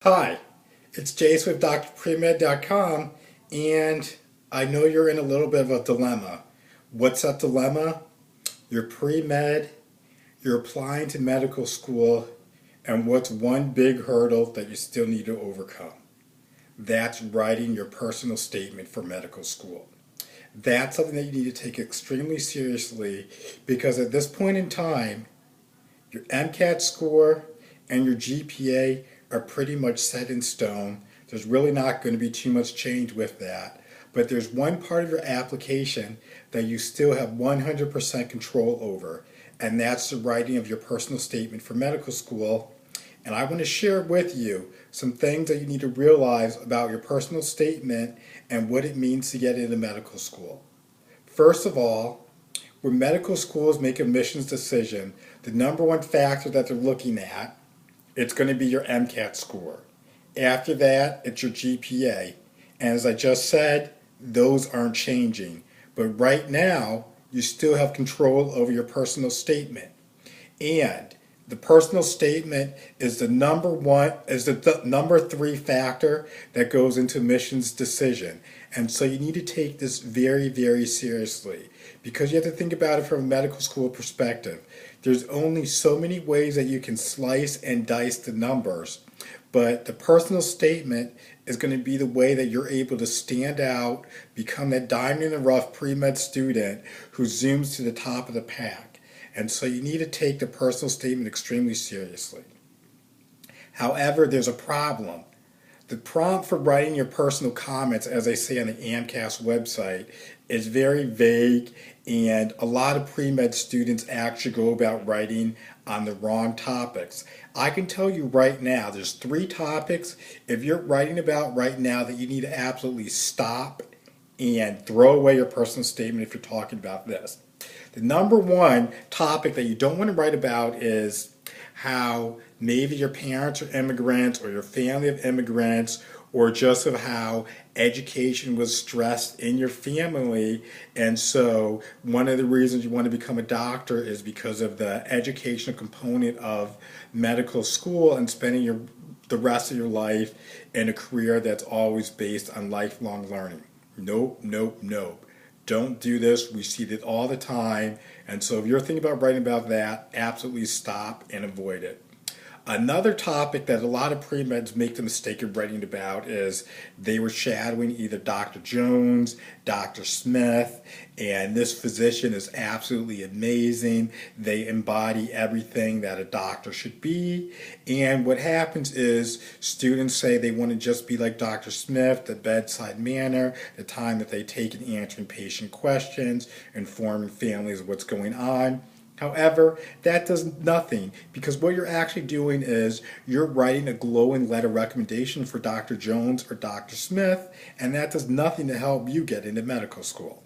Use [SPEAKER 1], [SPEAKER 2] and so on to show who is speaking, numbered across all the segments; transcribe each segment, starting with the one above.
[SPEAKER 1] Hi, it's Jace with drpremed.com, and I know you're in a little bit of a dilemma. What's that dilemma? You're pre-med, you're applying to medical school, and what's one big hurdle that you still need to overcome? That's writing your personal statement for medical school. That's something that you need to take extremely seriously because at this point in time, your MCAT score and your GPA are pretty much set in stone. There's really not going to be too much change with that. But there's one part of your application that you still have 100% control over, and that's the writing of your personal statement for medical school. And I want to share with you some things that you need to realize about your personal statement and what it means to get into medical school. First of all, when medical schools make a admissions decision, the number one factor that they're looking at, it's going to be your MCAT score. After that, it's your GPA. And as I just said, those aren't changing. But right now, you still have control over your personal statement. And the personal statement is the number three factor that goes into admissions decision. And so you need to take this very, very seriously because you have to think about it from a medical school perspective. There's only so many ways that you can slice and dice the numbers, but the personal statement is going to be the way that you're able to stand out, become that diamond in the rough pre-med student who zooms to the top of the pack. And so you need to take the personal statement extremely seriously. However, there's a problem. The prompt for writing your personal comments, as I say on the AMCAS website, is very vague, and a lot of pre-med students actually go about writing on the wrong topics. I can tell you right now, there's 3 topics if you're writing about right now that you need to absolutely stop and throw away your personal statement if you're talking about this. The number one topic that you don't want to write about is how maybe your parents are immigrants or your family of immigrants, or just of how education was stressed in your family. And so one of the reasons you want to become a doctor is because of the educational component of medical school and spending the rest of your life in a career that's always based on lifelong learning. Nope, nope, nope. Don't do this. We see it all the time. And so if you're thinking about writing about that, absolutely stop and avoid it. Another topic that a lot of pre-meds make the mistake of writing about is they were shadowing either Dr. Jones, Dr. Smith, and this physician is absolutely amazing. They embody everything that a doctor should be. And what happens is students say they want to just be like Dr. Smith, the bedside manner, the time that they take in answering patient questions, informing families of what's going on. However, that does nothing because what you're actually doing is you're writing a glowing letter recommendation for Dr. Jones or Dr. Smith, and that does nothing to help you get into medical school.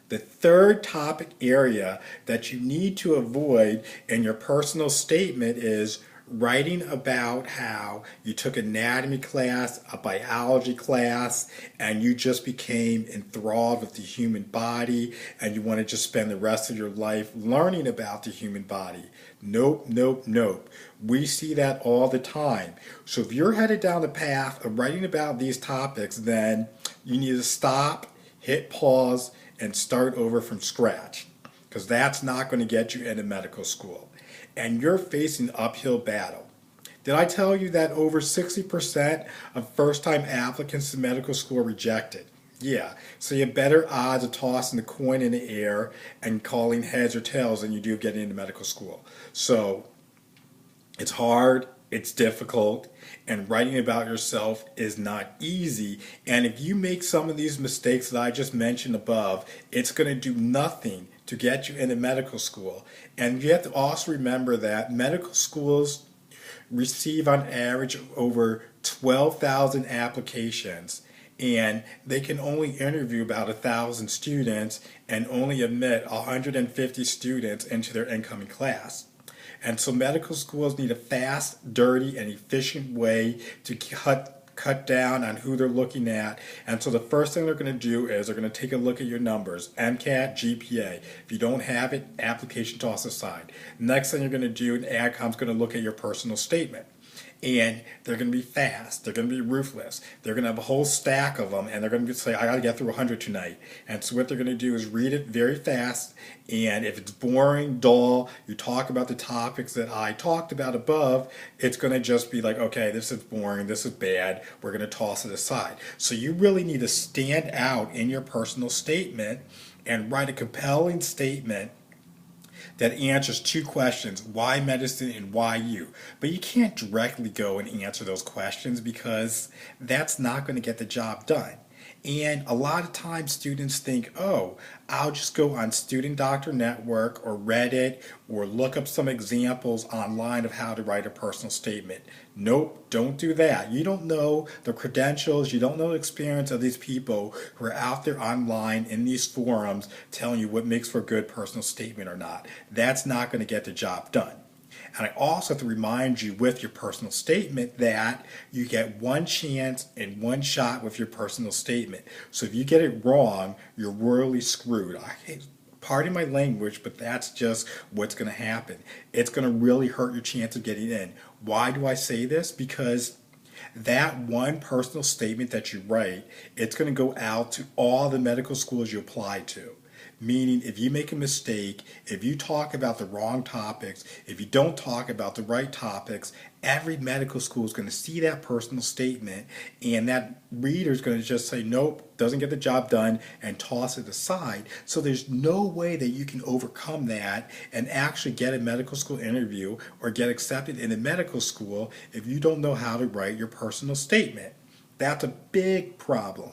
[SPEAKER 1] The third topic area that you need to avoid in your personal statement is writing about how you took anatomy class, a biology class, and you just became enthralled with the human body and you want to just spend the rest of your life learning about the human body. Nope, nope, nope. We see that all the time. So if you're headed down the path of writing about these topics, then you need to stop, hit pause, and start over from scratch because that's not going to get you into medical school. And you're facing an uphill battle. Did I tell you that over 60% of first-time applicants to medical school are rejected? Yeah, so you have better odds of tossing the coin in the air and calling heads or tails than you do of getting into medical school. So it's hard, it's difficult, and writing about yourself is not easy. And if you make some of these mistakes that I just mentioned above, it's going to do nothing to get you into medical school. And you have to also remember that medical schools receive on average over 12,000 applications, and they can only interview about 1,000 students and only admit 150 students into their incoming class. And so medical schools need a fast, dirty, and efficient way to cut down on who they're looking at. And so the first thing they're going to do is they're going to take a look at your numbers, MCAT, GPA. If you don't have it, application toss aside. Next thing you're going to do, an AdCom's going to look at your personal statement. And they're going to be fast. They're going to be ruthless. They're going to have a whole stack of them, and they're going to say, I got to get through 100 tonight. And so what they're going to do is read it very fast. And if it's boring, dull, you talk about the topics that I talked about above, it's going to just be like, okay, this is boring, this is bad, we're going to toss it aside. So you really need to stand out in your personal statement and write a compelling statement that answers two questions: why medicine and why you. But you can't directly go and answer those questions because that's not going to get the job done. And a lot of times students think, oh, I'll just go on Student Doctor Network or Reddit or look up some examples online of how to write a personal statement. Nope, don't do that. You don't know the credentials, you don't know the experience of these people who are out there online in these forums telling you what makes for a good personal statement or not. That's not going to get the job done. And I also have to remind you with your personal statement that you get one chance and one shot with your personal statement. So if you get it wrong, you're royally screwed. Pardon my language, but that's just what's going to happen. It's going to really hurt your chance of getting in. Why do I say this? Because that one personal statement that you write, it's going to go out to all the medical schools you apply to. Meaning, if you make a mistake, if you talk about the wrong topics, if you don't talk about the right topics, every medical school is going to see that personal statement, and that reader is going to just say, nope, doesn't get the job done, and toss it aside. So there's no way that you can overcome that and actually get a medical school interview or get accepted in a medical school if you don't know how to write your personal statement. That's a big problem.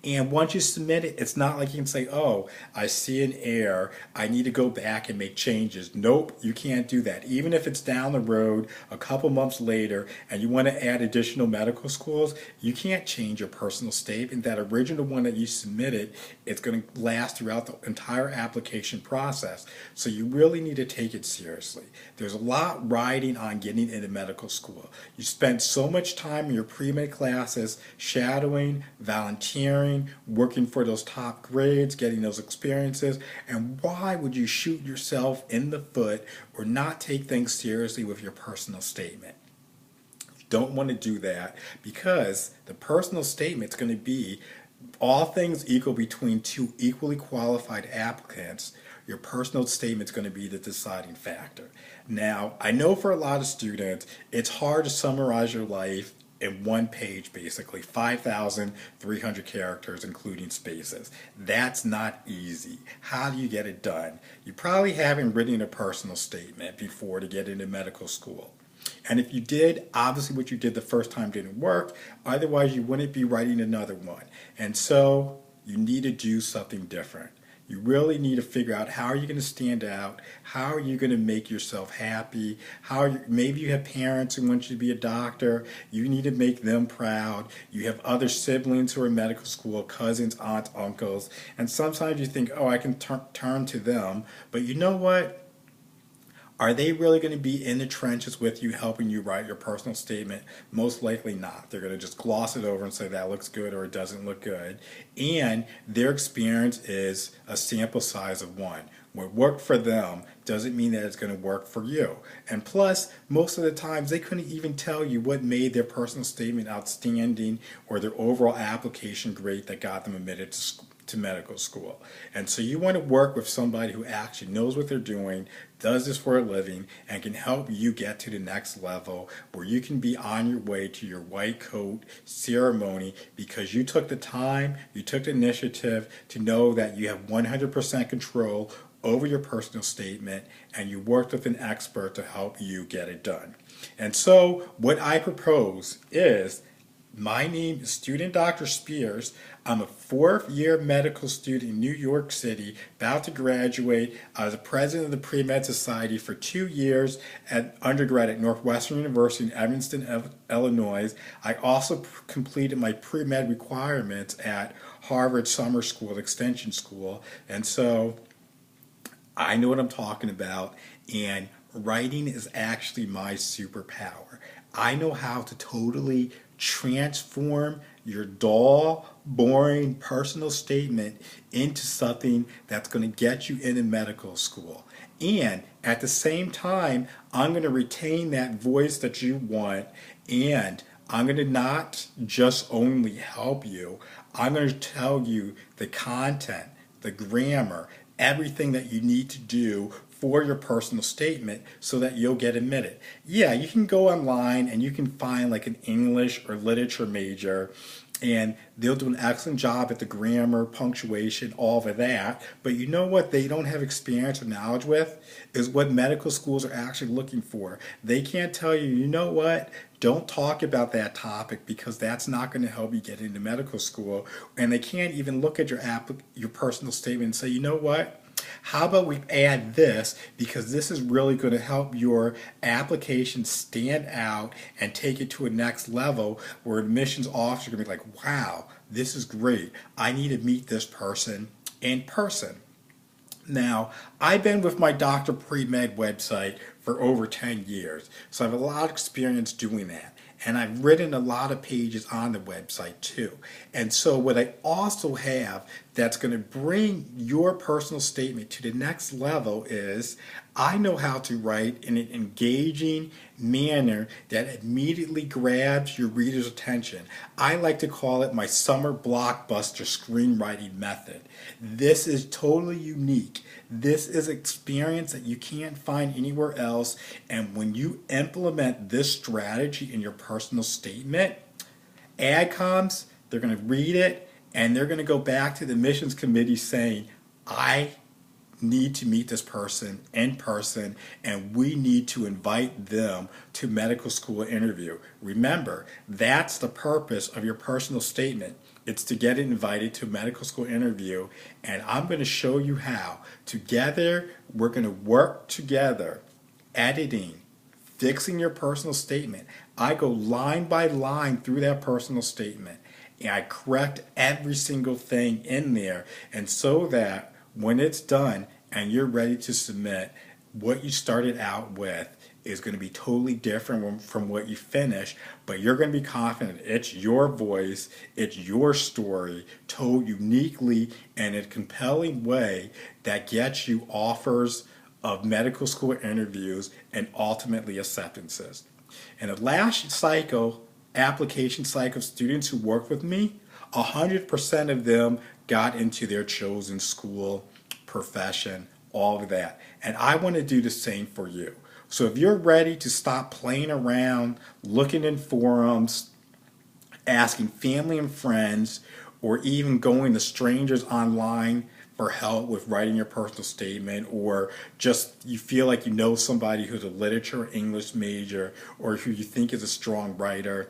[SPEAKER 1] And once you submit it, it's not like you can say, oh, I see an error, I need to go back and make changes. Nope, you can't do that. Even if it's down the road a couple months later and you want to add additional medical schools, you can't change your personal statement. That original one that you submitted, it's going to last throughout the entire application process. So you really need to take it seriously. There's a lot riding on getting into medical school. You spend so much time in your pre-med classes shadowing, volunteering, working for those top grades, getting those experiences, and why would you shoot yourself in the foot or not take things seriously with your personal statement? You don't want to do that because the personal statement is going to be all things equal between two equally qualified applicants. Your personal statement is going to be the deciding factor. Now, I know for a lot of students, it's hard to summarize your life in one page, basically 5,300 characters including spaces. That's not easy. How do you get it done? You probably haven't written a personal statement before to get into medical school. And if you did, obviously what you did the first time didn't work. Otherwise, you wouldn't be writing another one. And so you need to do something different. You really need to figure out how are you going to stand out, how are you going to make yourself happy, maybe you have parents who want you to be a doctor, you need to make them proud, you have other siblings who are in medical school, cousins, aunts, uncles, and sometimes you think, oh, I can turn to them, but you know what? Are they really going to be in the trenches with you, helping you write your personal statement? Most likely not. They're going to just gloss it over and say that looks good or it doesn't look good. And their experience is a sample size of one. What worked for them doesn't mean that it's going to work for you. And plus, most of the times they couldn't even tell you what made their personal statement outstanding or their overall application great that got them admitted to medical school. And so you want to work with somebody who actually knows what they're doing, does this for a living, and can help you get to the next level where you can be on your way to your white coat ceremony because you took the time, you took the initiative to know that you have 100% control over your personal statement and you worked with an expert to help you get it done. And so what I propose is, my name is Student Dr. Spears. I'm a fourth-year medical student in New York City, about to graduate. I was the president of the Pre-Med Society for 2 years at undergrad at Northwestern University in Evanston, Illinois. I also completed my pre-med requirements at Harvard Summer School, Extension School. And so I know what I'm talking about, and writing is actually my superpower. I know how to totally transform your dull, boring personal statement into something that's going to get you into medical school. And at the same time, I'm going to retain that voice that you want, and I'm going to not just only help you, I'm going to tell you the content, the grammar, everything that you need to do for your personal statement so that you'll get admitted. Yeah, you can go online and you can find like an English or literature major, and they'll do an excellent job at the grammar, punctuation, all of that. But you know what they don't have experience or knowledge with is what medical schools are actually looking for. They can't tell you, you know what, don't talk about that topic because that's not going to help you get into medical school. And they can't even look at your personal statement and say, you know what, how about we add this because this is really going to help your application stand out and take it to a next level where admissions officers are going to be like, wow, this is great. I need to meet this person in person. Now, I've been with my Dr. Pre-Med website for over 10 years, so I have a lot of experience doing that. And I've written a lot of pages on the website too. And so what I also have that's going to bring your personal statement to the next level is I know how to write in an engaging manner that immediately grabs your reader's attention. I like to call it my summer blockbuster screenwriting method. This is totally unique. This is experience that you can't find anywhere else. And when you implement this strategy in your personal statement, AdComs, they're going to read it and they're going to go back to the admissions committee saying, I need to meet this person in person and we need to invite them to medical school interview. Remember, that's the purpose of your personal statement. It's to get invited to medical school interview, and I'm going to show you how. Together, we're going to work together, editing, fixing your personal statement. I go line by line through that personal statement, and I correct every single thing in there, and so that when it's done and you're ready to submit, what you started out with is going to be totally different from what you finish, but you're going to be confident it's your voice, it's your story, told uniquely and in a compelling way that gets you offers of medical school interviews and ultimately acceptances. And the last cycle, application cycle of students who work with me, 100% of them got into their chosen school, profession, all of that. And I want to do the same for you. So if you're ready to stop playing around, looking in forums, asking family and friends, or even going to strangers online for help with writing your personal statement, or just you feel like you know somebody who's a literature or English major, or who you think is a strong writer,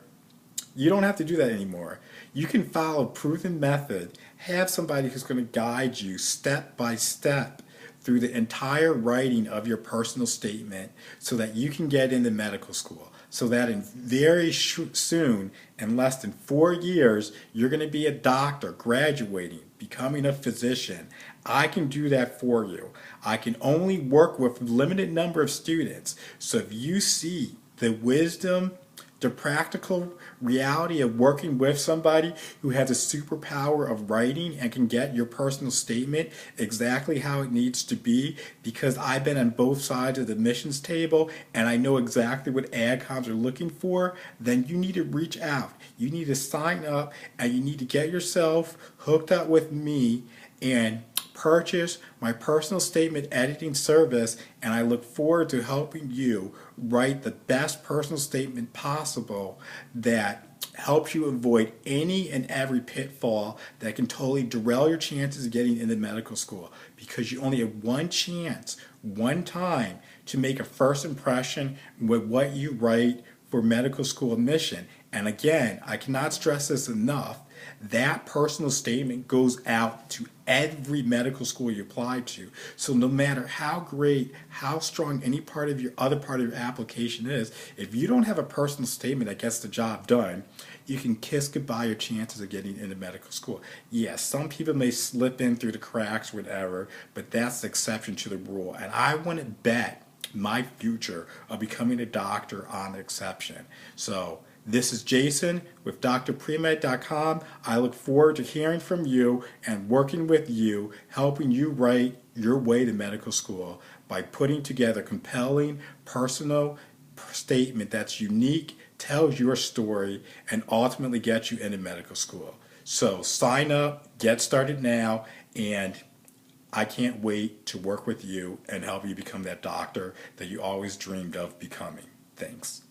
[SPEAKER 1] you don't have to do that anymore. You can follow a proven method, have somebody who's going to guide you step by step through the entire writing of your personal statement so that you can get into medical school. So that in very soon, in less than 4 years, you're going to be a doctor, graduating, becoming a physician. I can do that for you. I can only work with a limited number of students. So if you see the wisdom, the practical reality of working with somebody who has a superpower of writing and can get your personal statement exactly how it needs to be, because I've been on both sides of the admissions table and I know exactly what AdComs are looking for, then you need to reach out. You need to sign up and you need to get yourself hooked up with me and purchase my personal statement editing service, and I look forward to helping you write the best personal statement possible that helps you avoid any and every pitfall that can totally derail your chances of getting into medical school, because you only have one chance, one time, to make a first impression with what you write for medical school admission. And again, I cannot stress this enough, that personal statement goes out to every medical school you apply to. So no matter how great, how strong any part of your other part of your application is, if you don't have a personal statement that gets the job done, you can kiss goodbye your chances of getting into medical school. Yes, some people may slip in through the cracks, whatever, but that's the exception to the rule. And I want to bet my future of becoming a doctor on the exception. So This is Jason with drpremed.com. I look forward to hearing from you and working with you, helping you write your way to medical school by putting together compelling, personal statement that's unique, tells your story, and ultimately gets you into medical school. So sign up, get started now, and I can't wait to work with you and help you become that doctor that you always dreamed of becoming. Thanks.